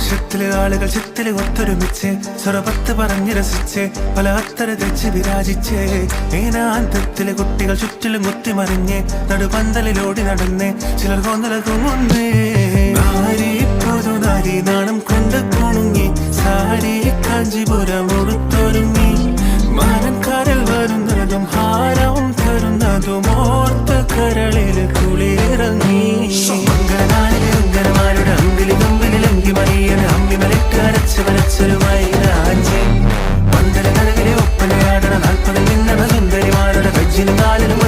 ആഘോഷത്തില് ആളുകൾ ചിത്തില് ഒത്തൊരുമിച്ച് സ്വറപത്ത് പറഞ്ഞ് രസിച്ച് പല അത്തര തെച്ച് വിരാജിച്ച് ഏനാന്തത്തില് കുട്ടികൾ ചുറ്റിലും കുത്തിമറിഞ്ഞ് നടുപന്തലിലോടി നടന്ന് ചിലർ കൊന്നലകുന്നേ നാരി നാണം കൊണ്ട് കുണുങ്ങി സാരി കാഞ്ചിപുരം ഉടുത്തൊരുങ്ങി മാനക്കാരൽ വരുന്നതും ഹാരവും തരുന്നതും ഓർത്ത് കരളില് കുളിരിറങ്ങി അങ്കരമാരുടെ അങ്കിലി കമ്പിലിൽ അങ്കി മറിയണ് അമ്പി മലക്കരച്ച് വരച്ചൊരുമായി രാജ്യം പന്തല കരകിലെ ഒപ്പനയാടണ 40 നിന്നണ സുന്ദരിമാരുടെ കജ്ജിലും കാലിലും